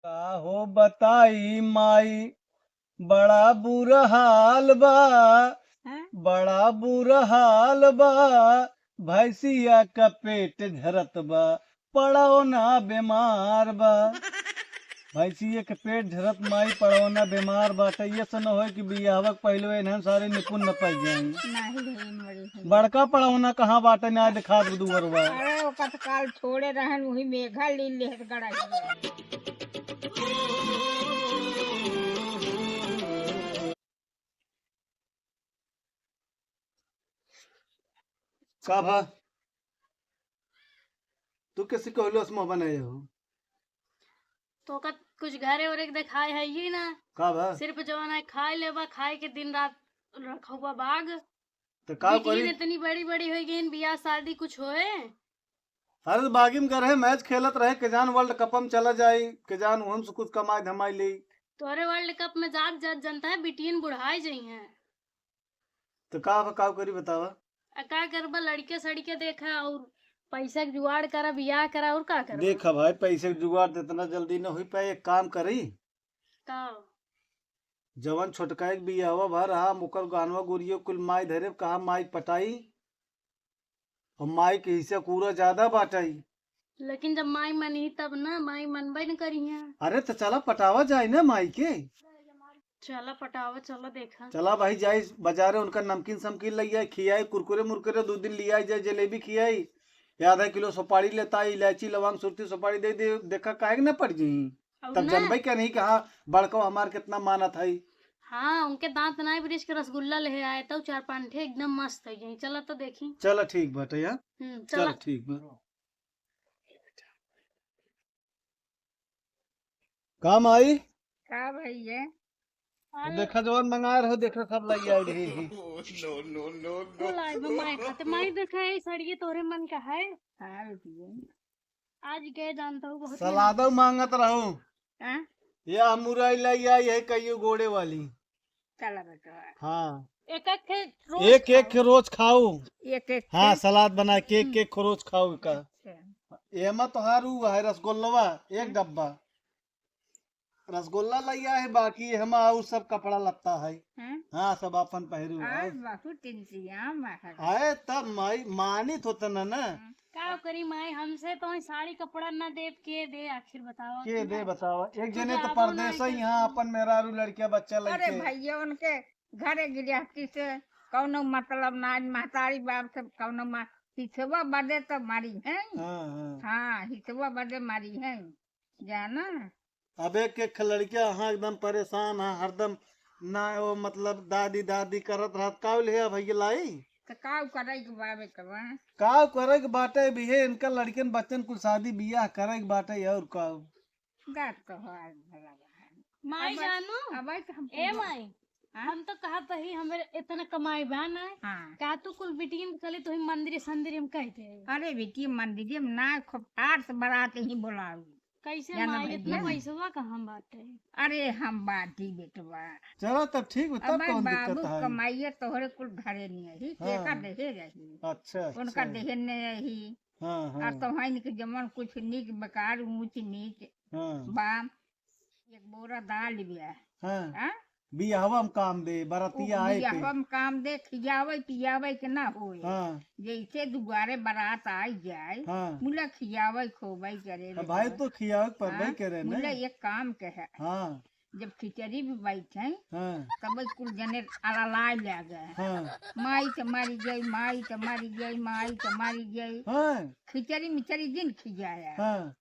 का हो बताई माई, बड़ा बुरा हाल बा, हैं? बड़ा बुरा हाल बा। भैंसिया का पेट झरत बा, पड़ौना बीमार बा। भैंसिया के पेट झरत माई, पड़ौना बीमार बाटे। ये से न हो कि बियाहवा के पहले इन्हन सारे निपुण न पाई जाई। नाही भई मरी भई। बड़का पड़ौना कहाँ बाटे ना दिखा दुवरवा। अरे वो कतकाल छोड़े रहन वही मेघा ली लेहत गड़ा। का भा तू किसी कहलो मुँह बनाए हो? तो का कुछ घरे और एक दिखाए है ही ना। का भा सिर्फ जवान है खाए लेबा, खाए के दिन रात रखा हुआ बाग। तो का बिटिया करी? इतनी बड़ी बड़ी हो गई, बियाह शादी कुछ होए। अरे तो बागी में करे मैच खेलत रहे के जान वर्ल्ड कप में चला जाई, के जान वहम से कुछ कमाई धमाई ली। तोरे वर्ल्ड कप में जात जात जनता है, बिटियन बुढ़ाई जाई है। तो का करी बतावा। का करबा, लड़के सड़के देखा और पैसा के जुगाड़ करा, बियाह करा और का करबा। देखा भाई पैसे के जुगाड़ तो इतना जल्दी न हुई पाए। एक काम करी, का जवन छोटका एक बियाहवा भर रहा मुकर गानवा गुरियो कुल माई धरे कहा माई पटाई और माई के हिस्से पूरा ज्यादा बाटाई। लेकिन जब माई मनी तब ना, माई मनबे न करी है। अरे तो चला पटावा जाए ना माई के। चला पटावा, चला देखा। चला भाई जाए बाजारे, उनका नमकीन समकीन लग जाए, खियाई कुरकुरे मुरकुरे 2 दिन लिया जाए, जलेबी खियाई, आधा किलो सुपारी लेता, इलायची लवंग सुरती सुपारी दे दे। देखा काहे न पड़ जी। और तब ना, जनबई क्या नहीं कहा बड़का हमार कितना माना था। हाँ उनके दांत नाई ब्रिज के रसगुल्ला ले आए तो 4-5 ठे एकदम मस्त है यही। चला तो देखी। चला ठीक बाटे यार, चला। चल ठीक बा। काम आई का भैया देखा जवन मंगाए रहो, देखा सब लग आई रही। कुल आए बा माई खाते। माई देखा है सड़िए तोरे मन का है। हाँ भैया आज के जानता हूँ बहुत सलादो मांगत रहो, हाँ या मुरई लाई आई है कईयो गोड़े वाली। चला बेटा हाँ एक एक खे रोज एक एक रोज खाओ। एक एक हाँ सलाद बना के एक रोज खाओ का। अच्छा। एमा तोहार उ है रसगुल्लवा, एक डब्बा रसगुल्ला लिया है, बाकी हम और सब कपड़ा लत्ता है। हैं? हाँ सब अपन पहरू आज बहुत टिंसिया माखा है। तब माई मानित होता ना का करी माई, हमसे तो ही साड़ी कपड़ा न दे के दे, आखिर बताओ के दे बतावा। एक जने तो जाबो परदेश नहीं यहाँ अपन मेहरारू लड़किया बच्चा अरे लड़के। भैया उनके घरे गृहस्थी से कौनो मतलब ना, महतारी बाप से कौनो हिसवा बदे तो मारी है। हाँ हाँ हाँ हिसवा बदे मारी है जाना। अब एक लड़किया हाँ एकदम परेशान है हरदम ना, वो मतलब दादी दादी करत रहत काउ ले भैया लाई तो का करे के बाबे कबा काउ करे के बाटे भी है। इनका लड़कियन बच्चन कुल शादी बियाह करे के बाटे और काउ गात तो हाल भला बा। माई जानू। अब हम ए माई, हम तो कहा ही हमें इतना कमाई बा ना। हाँ का तू कुल बिटियन चले तो ही मंदिर संदिर हम कहते हैं। अरे बेटी मंदिर में ना खूब आठ से बारात ही बोलाऊ। कैसे जाना माई, इतना भैया। पैसा कहाँ बाटे। अरे हम बाटी बेटवा चलो तब ठीक है। तब अब कौन बाबू दिक्कत है। कमाइए तोहरे कुल घरे नहीं रही हाँ। केका देहे रही अच्छा उनका अच्छा। देहे नहीं रही। हाँ और हाँ तो है कि जमन कुछ नीच बेकार ऊंच नीच हाँ बाम एक बोरा दाल लिया हाँ हाँ बियाहवा में काम दे बरातिया आए पे। हम काम दे खियावे पियावे के ना होए। हाँ जैसे दुबारे बारात आई जाए हाँ मुला खियावे खोबै करे अब भाई तो खियावे पर भाई करे ना। मुला एक काम के है हाँ जब खिचड़ी भी बैठे हाँ तब कुल जने अलालाय ले गए। हाँ माई तो मारी गई, माई तो मारी गई, माई तो मारी गई। हाँ खिचड़ी मिचड़ी दिन खिजाया हाँ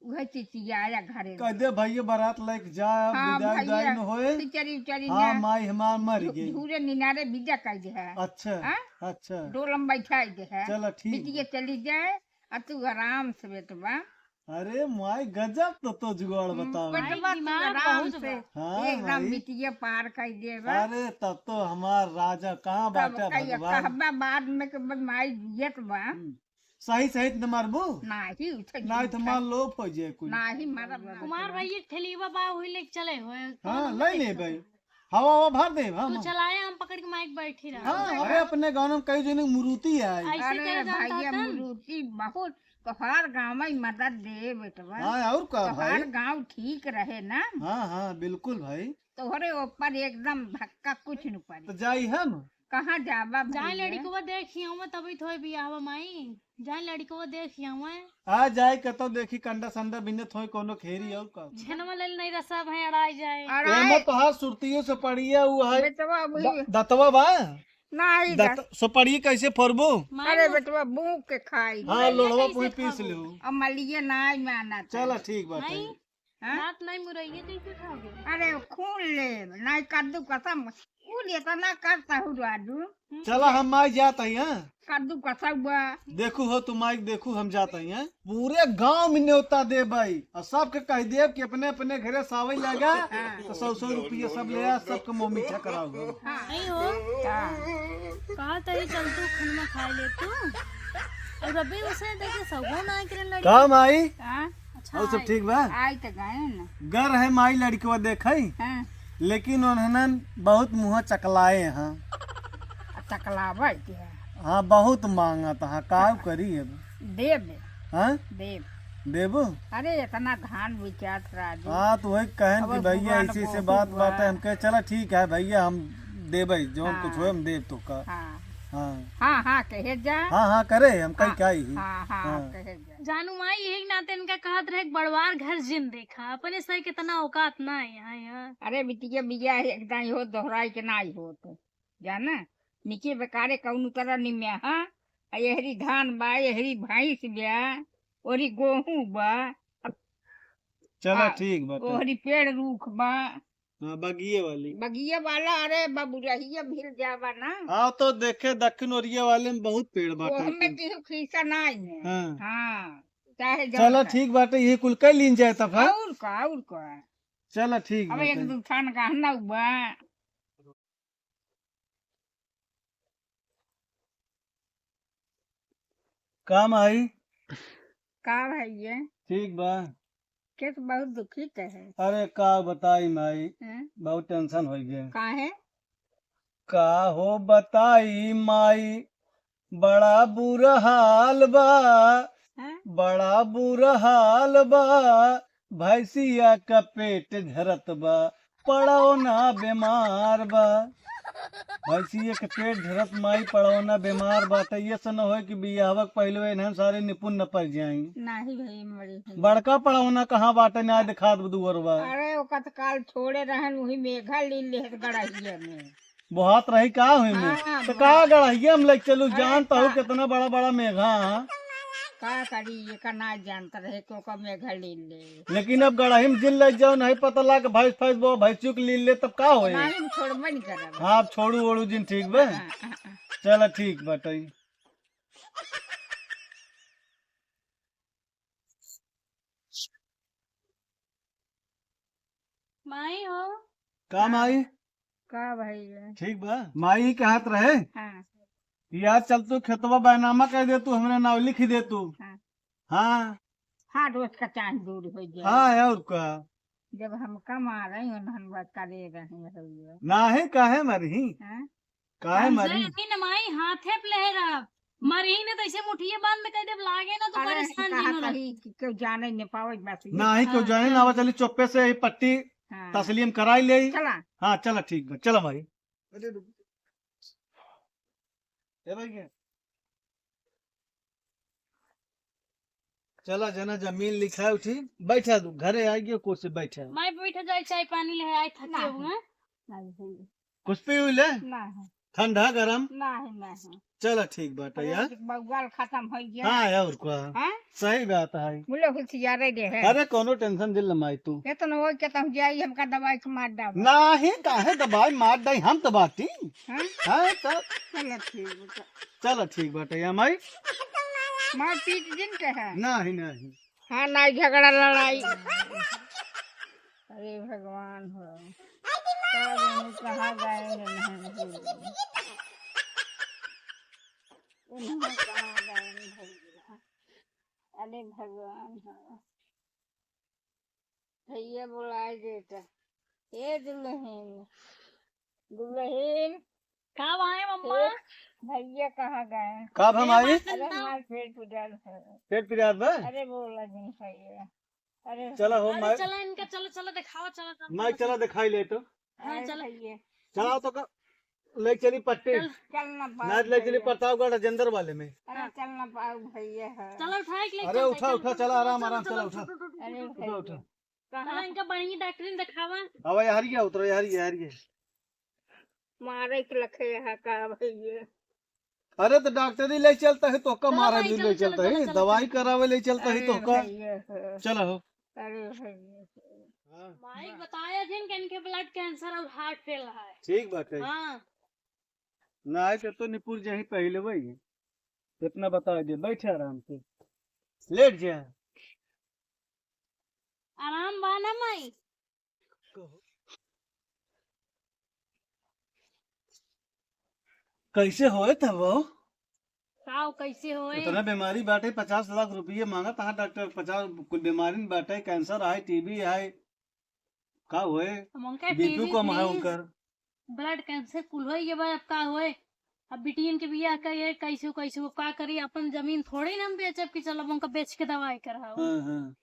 वह चिचियाया घरे कह दे भैया बारात लेके जा, हाँ विदाई विदाई भैया न होए। खिचड़ी उचड़ी हाँ ना माई हमार मर गई। धूरे निनारे बिजा कर दे है। अच्छा हाँ? अच्छा डोलम बैठा दे है चलो ठीक बिटिया चली जाए और तू आराम से बेटवा अरे माई गजब तो जुगाड़ बताओ। बेटवा तू दिमाग आराम बहुत से हाँ एकदम भाई। बिटिया पार कर देगा। अरे तब तो हमार राजा कहाँ तब बाटे भगवान। कहबा बाद में के माई जियत बा सही सही न मारबू नाही उठे नहीं तो मार लोप हो जाए कुछ। नाही मारा कुमार भाई एक ठेलीवा बा वही लेके चले हुए। हाँ ले ले भाई, हवा हवा भर दे हम। तू चलाए, हम पकड़ के माइक बैठी रहा। हाँ अरे अपने गाँव में कई जने मुरुति है। ऐसे अरे करे जानता भैया था। मुरुति बहुत तो हर गाँव में मदद दे बेटवा। हाँ और का तो भाई। हर गाँव ठीक रहे ना, हाँ हाँ बिल्कुल भाई। तोहरे ऊपर एकदम धक्का कुछ न पड़े। तो जाई हम। कहाँ जाबा जाए भैया? लड़को देखियो मैं तभी थोड़ी बियाह माई। जाए लड़को देखियो मैं। आ जाए कतो देखी कंडा संडा बिन्ने थोई कोनो खेरी और का। छेनवा ले नहीं रसा भाई अड़ाई जाए। एमा तो हाथ सुरतियों से पड़िया वो है। बेटवा अभी दतवा बा। नहीं सुपड़िए कैसे फोड़बो। माई अरे बेटवा बूक के खाई। हाँ लोड़वा कैसे पुई पीस खाबो? लो। अब मलिया नहीं माना था। चलो ठीक बात है। माई हाँ? रात नहीं मुरैया कैसे खाओगे? अरे खून ले नहीं कद्दू कसम खून ये तो ना करता हूँ राजू। चलो हम माई जाते हैं। कद्दू कसम हुआ। देखू हो तुम माई देखू हम जाते हैं। पूरे गांव में न्योता दे भाई और सबके कह दे कि अपने अपने घरे सावई लगा तो 100 रुपया सब ले आ सबके मुंह मीठा कराओ। नहीं हो कहा तरी चल तू खनमा खाई ले तू। और रबी उसे देखे सगो ना करे लड़की। का माई हाँ? अच्छा और सब ठीक बा। आई तो गए ना। गर है माई लड़की देखे हाँ? लेकिन उन्होंने बहुत मुँह चकलाए हैं। चकलावा क्या? हाँ बहुत मांगा था का करी अब। देव हाँ देव। देबो। अरे इतना धान विचार राजू। हाँ तो वही कहन कि अब भैया भगवान इसी से बहुत बात हुआ। बात है हम कहे चला ठीक है भैया हम देबे जो हाँ। कुछ हो हम देव तो का। हाँ हाँ हाँ हाँ कहे जा। हाँ हाँ करे हम कहीं हाँ, क्या ही। हाँ हाँ हाँ। कहे जा। जानू माई यही नाते इनका कहत रहे बड़वार घर जिन देखा अपने सही कितना औकात ना है यहाँ। अरे बिटिया बिया एकदम हो दोहराई के ना हो तो जाना नीचे बेकारे कौन तरह निम्या। हाँ यहरी धान बा यहरी भैंस बा ओरी गेहूं बा चला हाँ, ठीक बात है। ओहरी पेड़ रूख बा हाँ बगिए वाली। बगिया वाला। अरे बबुरहिया भिल जावा ना। हाँ तो देखे दक्षिण ओरिया वाले में बहुत पेड़ वो बाटे। हमें केहू खीसा नहीं है। हाँ हाँ चाहे चला जहाँ ठीक बाटे ये कुल कई लीन जाए तब। हाँ और का चला ठीक अब एक बाटे। दो थान गहना बा। काम आई। का भैया ठीक बा। के तो बहुत दुखित है। अरे का बताई माई हैं? बहुत टेंशन हो गया। का है? का हो बताई माई बड़ा बुरा हाल बा। हैं? बड़ा बुरा हाल बा भैंसिया का पेट झरत बा पड़ो ना बीमार बा। भैंसिया के पेट झरत माई पड़ो ना बीमार बा तो ये से न हो कि बियाहक पहले इन्हें सारे निपुण न पड़ जाई। नहीं भाई मरी है। बड़का पड़ौना कहाँ बाटे ना दिखा दुअरबा। अरे ओका तो काल छोड़े रहन वही मेघा ली ले गड़हिया में। बहुत रही का हुई में हाँ, तो का गड़हिया में लग चलू अरे जानता हूँ का- कितना बड़ा बड़ा मेघा हाँ। का करी ये का ना जानता रहे क्यों का मेघा ली ले। लेकिन अब गड़ाही में जिन लग जाओ नहीं पता लगा भैंस फैंस वो भैंसू के ले तब का होए। नहीं छोड़बे नहीं करब। हाँ आप छोड़ू ओड़ू जिन ठीक बे। चलो ठीक बाटे। माई हो काम आई। का भैया? ठीक बा माई के हाथ रहे हाँ यार चल तू खेतवा बैनामा कह दे तू हमने नाव लिख दे तू। हाँ हाँ हाँ रोज का चांद दूर हो जाए। हाँ और का जब हम कमा रहे हैं धन बात करे रहे भैया। ना है काहे मरही हाँ? काहे मरी। हमसे नहीं माई हाथे पे ले रहा मरी ने तो ऐसे मुठिए बांध में कह दे लागे ना तो अरे परेशान कहा जीनो लग। कहीं कि क्यों जाने न पावे बस ये। ना ही क्यों जाने ना चली चुप्पे से ही पट्टी हाँ। तस्लीम कराई ले। चला हाँ चलो ठीक बा चलो भाई। ए भैया चला जना जमीन लिखा उठी बैठा तू घरे आई गयो कुछ बैठा माई बैठे जाए चाय पानी ले आए थके ना। हुए नहीं भैया कुछ पी हुई ले नहीं ठंडा गरम। नहीं चलो ठीक बात है यार। बउआल खत्म हो गया। हाँ और का हाँ सही बात है। बोले कुछ यारे दे है। अरे कोनो टेंशन दिल लमाई तू ये तो न हो के तुम जाई हमका दवाई के मार डाल। नाही काहे दबाई मार दई हम तो बाटी। हाँ हाँ तो चलो ठीक है। चलो ठीक बात है माई। मार पीट दिन के है। नहीं नहीं हाँ ना झगड़ा लड़ाई। अरे भगवान हो कहाँ गए हैं उन्होंने कहाँ गए हैं भैया। अरे भगवान हो भैया बुलाए देता। ये दुल्हन दुल्हन कब आए मम्मा? भैया कहाँ गए? कब हम आई? अरे हमारे पेट पुजाल है। पेट पिरात बा? अरे बोला नहीं भैया। अरे चला हो अरे माइक, चलो इनका, चलो चलो दिखाओ, चलो चलो माइक चला दिखाई ले तो। हाँ अरे चलो भैया चलाओ तो ले चली पट्टी, चल, चलना पाओ नाच ले चली भैया। प्रतापगढ़ राजेंद्र वाले में। अरे चलना पाओ भैया है। चलो उठाए के ले अरे चलते, उठा चलो, उठा चलो, चला, आराम चलो, आराम चलो, चला उठा चलो, चलो, अरे चलो, उठा उठा। चलो कहाँ इनका बढ़िया डॉक्टरी दिखावा। अब यार ये उतरो, यार ये मारे के लखे है का भैया? अरे तो डॉक्टरी ले चलता है तो का चलो मारा भाई, ले चलो, चलता चलो, है, चलो, दवाई करावे ले चलता है अरे तो का। भैया है। चला हो। अरे भैया हाँ, माइक बताया जिन कि इनके ब्लड कैंसर और हार्ट फेल है। ठीक बात है। हाँ ना आए तो निपुर जही पहले वही इतना बता दे, बैठे आराम से, लेट जा। आराम बा ना माई? कैसे होए था वो? साव कैसे होए? इतना बीमारी बाटे, 50 लाख रुपये मांगा था डॉक्टर। 50 कुल बीमारी में बाटे, कैंसर है, टीबी है, का होए, उनका बीपी कम है उनकर। ब्लड कैंसर कुल होए, ये भाई अब का होए? अब बिटियन के बियाह करिए, कैसे कैसे वो का करी? अपन जमीन थोड़ी ना हम बेचब कि चलो उनका बेच के दवाई कराओ। हाँ हाँ,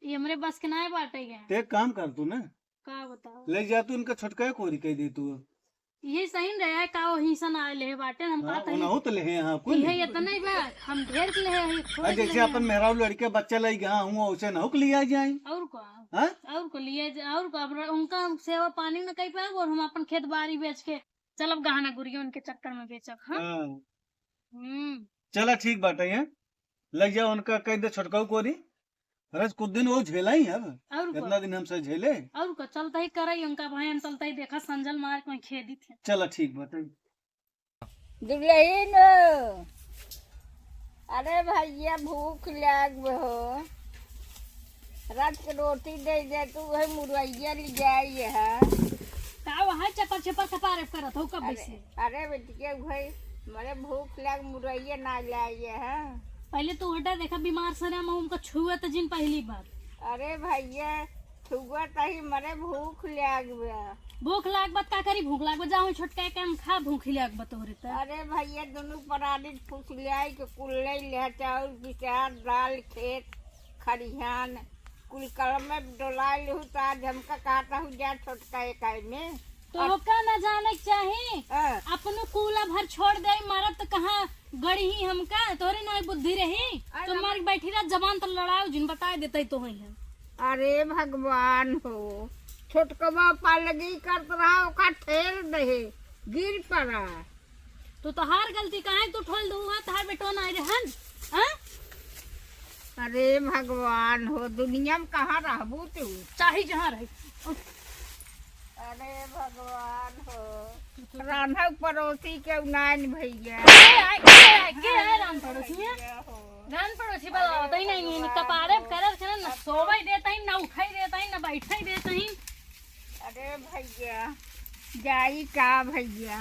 ये हमरे बस के ना बाटे गए। ते एक काम कर तू ना, का बताओ? ले जा तू इनका छोटका कोरी कह दे तू। ये सही रहा है का वही सन आए ले बाटे हम हाँ, कहते उनहु तो ले हैं यहाँ कुल। ये इतना ही बा, हम ढेर के ले हैं, थोड़े के जैसे ले हैं। अपन मेहरारू लड़के बच्चा ले गया हूँ, वैसे नहुक लिया जाए। और को हाँ? और को लिए और को अब उनका सेवा पानी न कई पाए और हम अपन खेत बाड़ी बेच के चलब गहना गुड़ियों उनके चक्कर में बेचब। हाँ हाँ। हम्म चला ठीक बाटे है, लग जाओ उनका कह दे छोटका कोरी। अरे कुछ दिन वो झेला ही अब, और को कितना दिन हमसे झेले। और को चलता ही करई उनका भाई चलता ही देखा संजल मार कोई खेदी थे। चला ठीक बाटे। दुल्हन अरे भैया भूख लाग हो, रात के रोटी दे दे तू है मुरैया ले जाई है। का वहां चपर चपर खपारे करत हो कब अरे से? अरे बेटिया भाई मरे भूख लाग मुरैया ना लाई है। पहले तो हटा देखा बीमार सरे हम उनका छुआ तो जिन पहली बार। अरे भैया छुआ तही मरे भूख लाग बा। भूख लाग बत का करी? भूख लाग बत जाऊं छोटका के हम खा भूख लाग बत तोरे त। अरे भैया दोनों पराली फूस लियाई के कुल्ले ले चाउर पिसार दाल खेत खरिहान कुल कलम में डोलाई लहू तो आज हमका कहता हूँ जा छोटका इकाई में तो का न जाने के चाही अपनो कूला भर छोड़ दे मारब तो कहाँ गड़ी ही हमका तोरे ना बुद्धि रही तो मार बैठी रह जबान तो लड़ाओ जिन बता देते तो ही है। अरे भगवान हो छोटकवा पालगी करत रहा ओका ठेल दे गिर पड़ा। तो तोहार गलती काहे तू ठोल दू है तोहार बेटो ना रहन? हां अरे भगवान हो दुनिया में कहाँ रहबू तू? चाहे जहाँ रही। अरे भगवान हो रान्हा पड़ोसी के उनान भैया के है राम पड़ोसी में? रान पड़ोसी बताओ तई नहीं है कपारे करर करन न सोवई देता ही न उठाई देता ही न बैठाई देता ही। अरे भैया जाई का भैया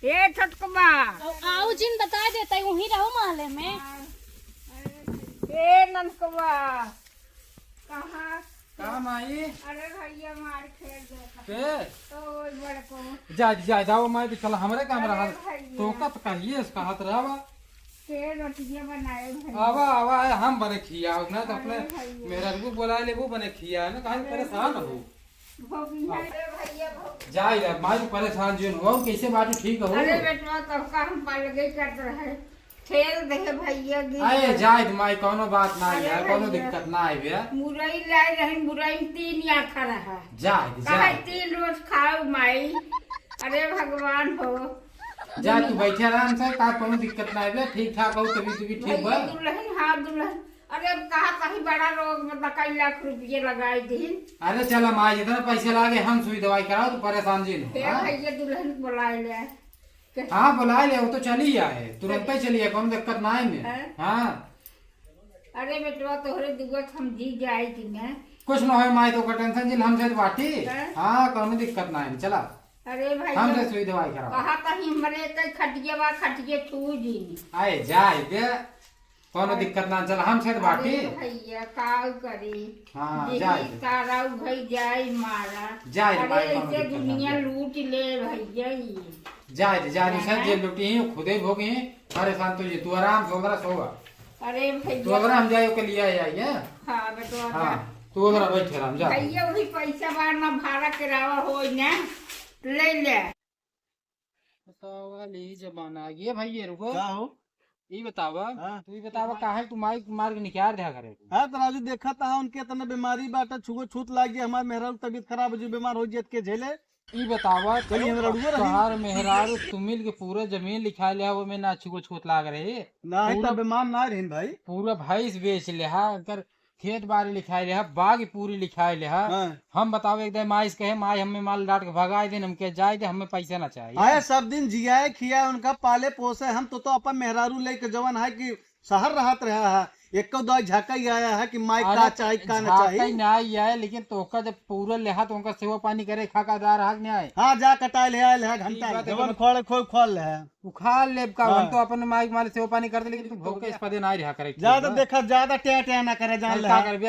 ए छोटकबा आओ जिन बता देता ही वहीं रहो मोहल्ले में। ए ननकबा कहाँ? काम आई अरे भैया मार खेल देखा के तो ओए बड़े को जा जाओ मैं भी चल हमरे काम रहा अरे भैया। तो का तो कहिए इसका हाथ रहा के रोटियां बनाए भैया। आवा आवा है, हम बने खिया ना तो अपने अरे भैया। मेरा को बुला ले वो बने खिया है ना कहीं परेशान हो भोगी है रे भैया भोगी। जा यार मैं भी परेशान जो हो कैसे बात ठीक हो अरे बेटवा तो का हम पालगे कर रहे खेल दे भैया गिर आए जाए माई कोनो बात ना अरे यार कोनो भैया। दिक्कत ना आई बे मुरई लाई रही मुरई में 3 आखा रहा जाए कहा जाए 3 रोज खाओ माई। अरे भगवान हो जा तू बैठे आराम से का कोनो दिक्कत ना आई बे ठीक ठाक हो तभी तभी ठीक भैया बा दुल्हन हाँ दुल्हन। अरे अब कहा कहीं बड़ा रोग में 2 लाख रुपये लगाई दी। अरे चलो माई जितना पैसे लागे हम सुई दवाई कराओ तो परेशान जी हे हाँ? भैया दुल्हन बुलाए ले हाँ बुला ले वो तो चली आए तुरंत ही चली है कोनो दिक्कत ना आई में हैं? हाँ अरे बेटवा तोहरे दुआ हम जी जाए कि ना। कुछ न हो माई तो का टेंशन जिल हमसे बाटी हैं? हाँ कोनो दिक्कत ना है चला अरे भैया हमसे सुई दवाई कराओ कहा कहीं मरे कई खटिए छू जी। आए जाए दे कोनो दिक्कत ना चला हमसे बाटी अरे भैया का करी हाँ यही जाए सारा भई जाए मारा। जाए अरे भाई, कौनो ऐसे दिक्कत दुनिया नहीं। लूट ले भैया ये। जा सर जे लुटी है खुदे भोगे हैं परेशान तो ये तू आराम से उधर सोगा अरे तू भैया अगर हम जाए के लिए आइए हाँ बेटो हाँ तू उधर बैठे राम जा भैया वही पैसा बार ना भाड़ा किराया हो ना ले ले बताओ वाली जमाना आ गया भाई ये रुको का हो ये बतावा हाँ। तू ही बतावा काहे तू माइक मार के निकाल रहा करे हाँ तराजू देखा था उनके तना बीमारी बाटा छुगो छूत लाग गया हमारे मेहरा तबीयत खराब हो जी बीमार हो जेत के झेले ई बतावा चलिए हम रड़ुआ रही। तोहार मेहरारू तुमिल के पूरा जमीन लिखा लिया वो में ना छुगो छूत लाग रहे ना ही पूरा- तो बीमार ना रहीन भाई। पूरा भैंस बेच लिहा अगर खेत बाड़ी लिखाई लिहा बाग पूरी लिखाई लिहा हाँ। हम बताओ एकदम माइस कहे माई हमें माल डाट के भगाए दिन हमके जाए दे हमें पैसा ना चाहिए आए सब दिन जियाए खिया उनका पाले पोसे हम तो अपन मेहरारू लेके जवन है कि शहर रहत रहा है एक दो झाका ही आया है कि माई का चाहिए का ना चाहिए। नहीं आए लेकिन तोका जब पूरा लिहा तो उनका सेवा पानी करे खाकादार हक नहीं आए हाँ जा कटाए ले आए है ठीक घंटा बात है, जवन खोल खोल खोल है उखाड़ लेब का हाँ। हम तो अपन माइक माल सेवा पानी करते लेकिन तू भोग के इस पदे ना रहा करे ज्यादा देखा ज्यादा टे टे ना करे जान चल ले का करबे